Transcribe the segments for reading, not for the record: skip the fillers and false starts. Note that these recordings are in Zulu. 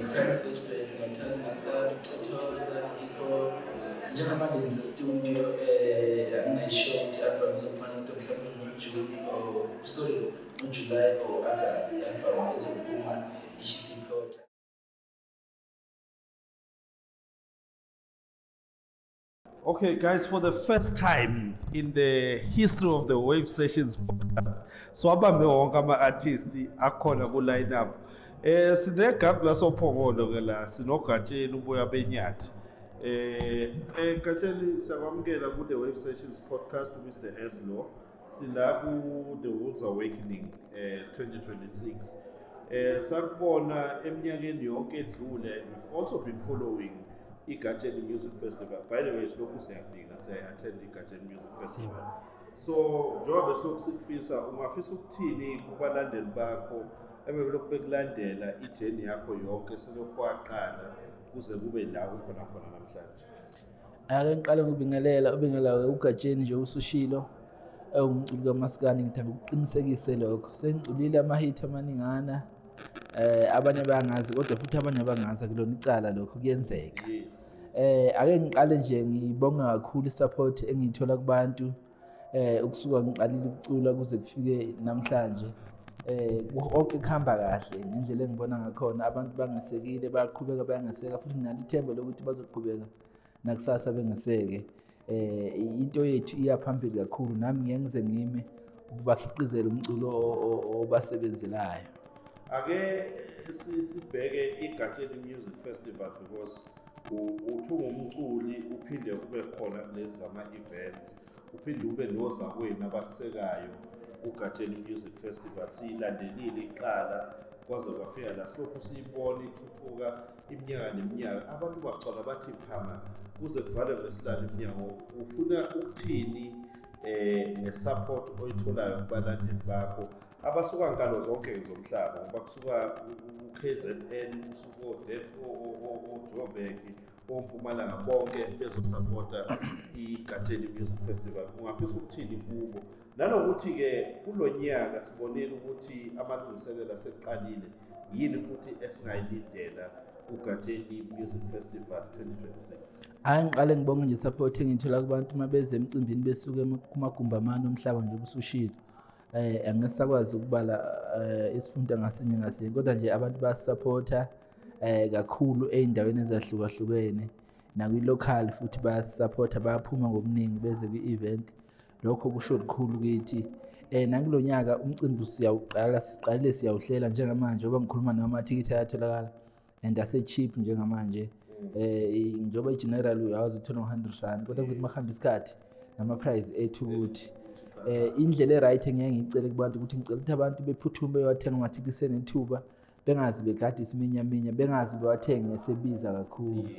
ngithanda i-gospel, ngithanda umaskandi, ucothoza, hip-hop. Njengamanje ngise-studio, anginayisho ukuthi i-album izophuma mhlawumbe ngoJuni ngoJulayi or August, i-album izophuma ishisa ikhotha. Okay, guys, for the first time in the history of the Wave Sessions podcast, so abambe wonke ama-artist akhona ku-lineup. Sinegabula sophongolo ke la, sinoGatsheni uboya benyathi. Gatsheni siyamukela ku-The Wave Sessions podcast Mr. Heslo. Sila ku-The Woods Awakening 2026. Sakubona eminyakeni yonke edlule. We've also been following iGatsheni Music Festival. By the way, silokhu siyafika siya-attend iGatsheni Music Festival. So njengoba silokhu sikufisa, ungafisa ukuthini kubalandeli bakho ebebelokhu bekulandela ijeni yakho yonke selokhu waqala kuze kube la ukhona namhlanje? Ake ngiqale ngibingelela uGatsheni nje usushilo ungumculi kaMaskandi. Ngithanda ukuqinisekise lokho sengiculile ama-hit amaningana, abanye bayangazi kodwa futhi abanye bangazi kulona icala lokho kuyenzeka. Ake ngiqale nje ngibonga kakhulu i-support engiyithola kubantu ukusuka ngiqalile ukucula kuze kufike namhlanje. Konke kuhamba kahle ngendlela engibona ngakhona, abantu bangesekile, bayaqhubeka bayangeseka futhi nginalo ithemba lokuthi bazoqhubeka nakusasa bengeseke. Into yethu iya phambili kakhulu, nami ngeke ngize ngime ukubakhiqizela umculo obasebenzelayo. Ake sibheke iGatsheni Music Festival because uthi ungumculi uphinde ube khona kulezi ama-events, uphinde ube nozakwenu abakusekayo uGatsheni Music Festival. Siyilandelile iqala kwaze kwafika la silokhu siyibona ithuthuka iminyaka neminyaka, abantu bagcwala bathi phama kuze kuvale ngesihlanu iminyango. Ufuna ukuthini nge-support oyitholayo kubalandeli bakho abasuka nkalo zonke zomhlaba, ngoba kusuka u-KZN, kusuka oJoburg, oMpumalanga, bonke bezosupporta iGatsheni Music Festival? Ungafisa ukuthini kubo, nanokuthi-ke kulo nyaka sibonile ukuthi amalungiselelo aseqalile, yini futhi esingayilindela uGatsheni Music Festival 2026? Ake ngiqale ngibonge nje support engiyithola kubantu uma beze emcimbini besuke kumagumbi amane omhlaba nje ubusushilo. Angisakwazi ukubala isifunda ngasinye kodwa nje abantu bayasupporta kakhulu ey'ndaweni ezahlukahlukene, nakwi-local futhi bayasupporta, bayaphuma ngobuningi beze kwi-event. Lokho kusho lukhulu kithi. Nakulo nyaka umcimbi siqalile siyawuhlela njengamanje, ngoba ngikhuluma namathikithi ayatholakala and ase-cheap njengamanje. Njengoba i-general uyawazi uthola ngo-R100 kodwa kuzothi makuhamba isikhathi nama-price ethu ukuthi indlela e-right engeke ngiyicele kubantu ukuthi ngicela ukuthi abantu bephuthume beyowathenga amathikithi senethuba, bengazi begade isiminyaminya, bengazi bewathenge esebiza kakhulu.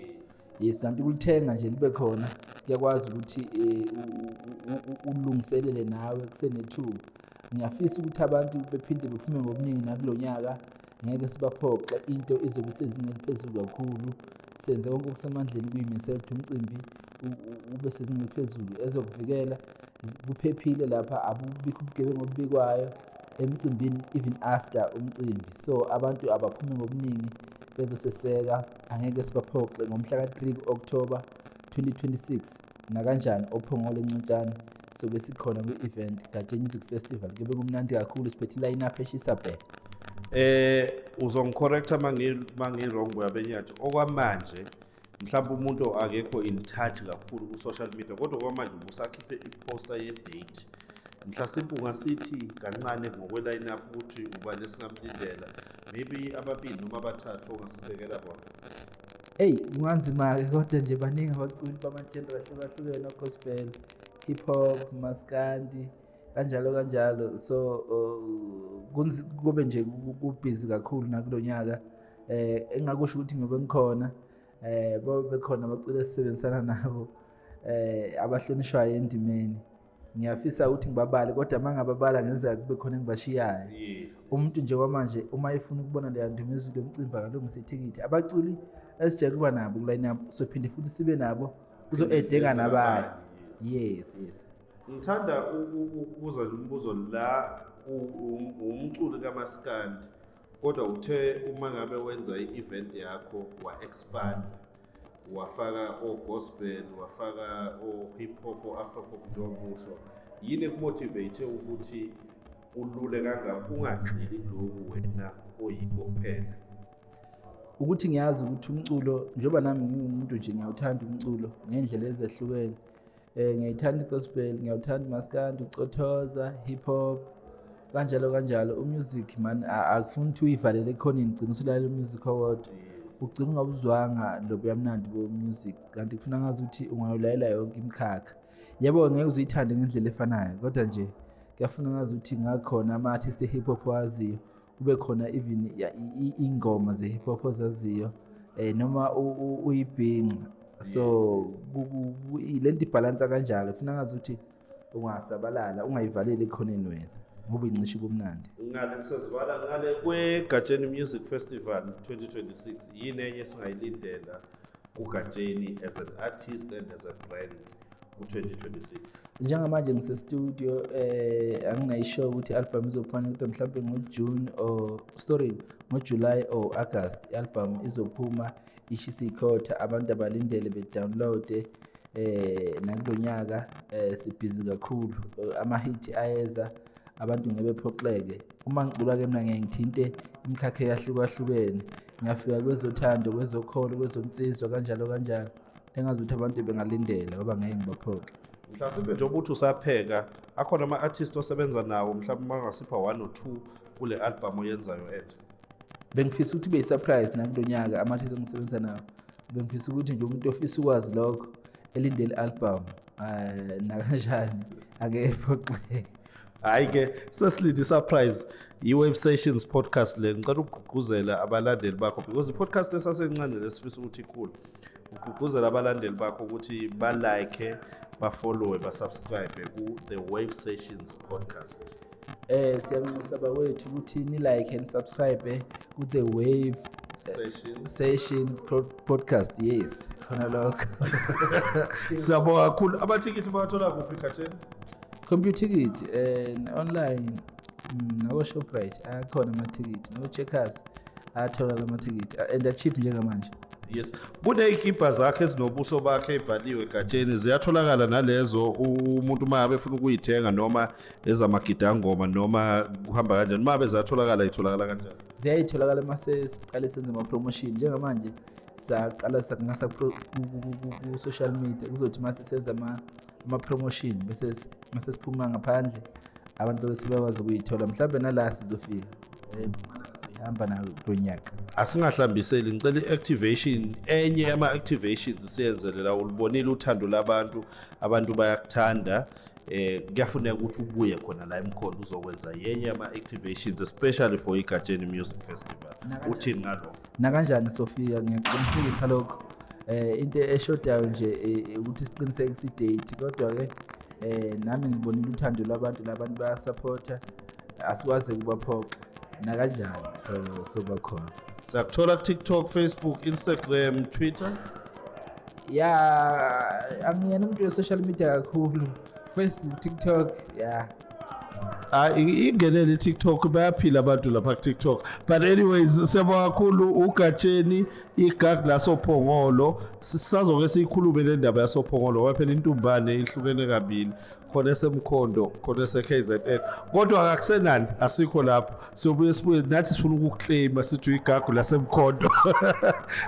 Yes, kanti kulithenga nje libe khona kuyakwazi ukuthi ulungiselele nawe kusenethuba. Ngiyafisa ukuthi abantu bephinde bephume ngobuningi nakulo nyaka, ngeke sibaphoxe, into izobe isezingeni eliphezulu kakhulu. Senze konke okusemandleni ukuyimisela ukuthi umcimbi ube sezingeni eliphezulu ezokuvikela, kuphephile lapha, abubikho ubugebengu obubikwayo emcimbini even after umcimbi. So abantu abaphume ngobuningi bezoseseka, angeke sibaphoxe. Ngomhla ka-3 October 2026 nakanjani ophongolo encintshana sobe sikhona kwi-event Gatsheni Music Festival. Kube kumnandi kakhulu, siphethe i-line-up eshisa bhe. Uzongicorrecta mangi-wrong boya benyathi. Okwamanje mhlawumbe umuntu akekho in touch kakhulu ku-social media, kodwa okwamanje ubusakhiphe i-poster ye-date. Mhlasimpe ungasithi kancane ngokwe-line-up ukuthi ubani esingamlindela, maybe ababili noma abathathu ongasibekela bona? Kunganzima-ke kodwa nje baningi abaculi bama-genre ahlukahlukene, gospel, hip-hop, maskandi, kanjalo. So kube nje kubhizi kakhulu nakulo nyaka. Engingakusho ukuthi ngiyobe ngikhona, bekhona abaculi esisebenzisana nabo abahlonishwayo endimeni. Ngiyafisa ukuthi ngibabale kodwa uma ngababala ngenzeka kube khona engibashiyayo. Umuntu nje kwamanje uma efuna ukubona leya ndima ezulu yomcimbi akalungise ithikithi. Abaculi esijayele ukuba nabo ku-line-up sophinde futhi sibe nabo kuzo-edeka nabanye. Yes. Ngithanda ukubuza umbuzo la, umculi kaMaskandi kodwa uthe uma ngabe wenza i-event yakho wa-expand wafaka o-gospel wafaka o-hip hop o-afro pop njengoba usho yini ekumotivate ukuthi ulule kangaka ungagxili kulokhu wena oyiko kuphela? Ukuthi ngiyazi ukuthi umculo njengoba nami ngingumuntu nje ngiyawuthanda umculo ngendlela ezehlukene. Ngiyayithanda i-gospel, ngiyawuthanda umaskandi, ucothoza, hip hop, kanjalo. Umusic man akufuni ukuthi uyivalele ekhoneni ugcina usulalela umusic owodwa. Ugcina ungawuzwanga lo buyamnandi bo-music kanti kufuna ngazi ukuthi ungayolalela yonke imikhakha. Yebo ngeke uzuyithande ngendlela efanayo kodwa nje kuyafuna ngazi ukuthi ngakhona ama-artist e-hip hop waziyo kube khona even ingoma ze-hip hop ozaziyo noma uyibhinqa. So lento ibhalansa kanjalo kufuna ngazi ukuthi ungasabalala ungayivaleli ekhoneni wena ngoba incishe kubumnandi. Ngale kweGatsheni Music Festival 2026 yini enye singayilindela kuGatsheni as an artist and as a brand ku-2026? Njengamanje ngise-studio anginayisho ukuthi i-album izophuma kodwa mhlawumbe ngoJune ngoJuly or August i-album izophuma ishisa ikhotha abantu abalindele be-download nakulo nyaka sibhizi kakhulu ama-hit ayeza abantu ngeke bephoxeke. Uma ngicula-ke mina ngeke ngithinte imikhakha eyahlukahlukene ngiyafika kwezothando kwezokholo kwezomnsizwa kanjalo engazi ukuthi abantu bengalindela ngoba ngeke ngibaphoxe. Mhlawumbe njengoba uthi usapheka akhona ama-artist osebenza nawo mhlawumbe mangasipha 1 or 2 kule album oyenzayo entsha? Bengifisa ukuthi be-surprise nakulo nyaka ama-artist engisebenza nawo. Bengifisa ukuthi nje umuntu ofisa ukwazi lokho elindele i-album nakanjani angeke ephoxeke. Hayi-ke sesilinde i-surprise i-Wave Sessions podcast le ngicela ukugqugquzela abalandeli bakho because i-podcast esasencane lesifisa ukuthi ikhulu ugqugquzela abalandeli bakho ukuthi ba-like ba-follow ba-subscribe ku-The Wave Sessions podcast. Siyabonga bawethu ukuthi ni-like and subscribe ku-The Wave Session podcast. Yes khona lokho. Siyabonga kakhulu. Amathikithi bawathola kuphi eGatsheni? Computer ticket online nako Shoprite akhona amathikithi no Checkers athola amathikithi and cheap njengamanje. Yes. Kuney'kibha zakhe ezinobuso bakhe ebhaliwe eGatsheni ziyatholakala nalezo umuntu uma ngabe efuna ukuyithenga noma ezamagidangoma noma kuhamba kanjani uma ngabe ziyatholakala itholakala kanjani? Ziyayitholakala mase siqale senze ama-promotion njengamanje saqala ngasa ku-social media kuzothi mase senza ama-promotion bese mase siphuma ngaphandle abantu bese bakwazi ukuyithola mhlawumbe nala sizofika ihamba nayo lonyaka. Asingahlambiseli ngicela i-activation enye yama-activations siyenzelela ulibonile uthando labantu abantu bayakuthanda kuyafuneka ukuthi ubuye khona la eMkhondo uzokwenza yenye yama-activations especially for iGatsheni Music Festival. Uthini ngalo? Nakanjani sofika ngiyaqinisekisa lokho into eshodayo nje ukuthi siqinisekise i-date kodwa ke nami ngibonile uthando labantu bayasupporta asikwazi ukubaphoxa nakanjani so bakhona. Sakuthola ku-TikTok, Facebook, Instagram, Twitter? Angiyena umuntu we-social media kakhulu. Facebook, TikTok, ingenele i-TikTok bayaphila abantu lapha ku-TikTok. But anyways siyabonga kakhulu uGatsheni igag lasophongolo sisazoke siyikhulume le ndaba yasophongolo ngoba phela intumbane ihlukene kabili khona eseMkhondo khona ese-KZN kodwa akusenani asikho lapho sibuye nathi sifuna ukukuclaima sithi igagu laseMkhondo.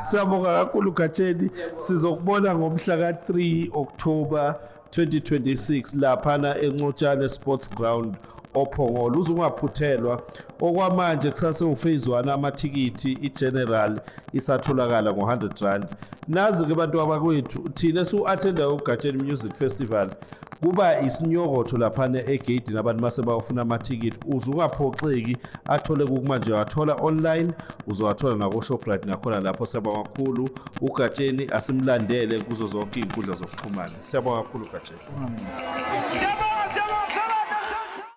Siyabonga kakhulu uGatsheni sizokubona ngomhla ka-3 October 2026 laphana eNcotshane Sports Ground ophongolo uzungaphuthelwa okwamanje kusase uphase 1 amathikithi igeneral isatholakala ngo100 nazi ke bantu abakwethu thina siu-attenda uGatsheni Music Festival kuba isinyokotho laphana egate nabantu mase bafuna amathikithi uzungaphoxeki athole kumanje wathola online uzowathola nako Shoprite nakhona lapho. Siyabonga kakhulu uGatsheni asimlandele kuzo zonke izinkundla zokuxhumana. Siyabonga kakhulu uGatsheni.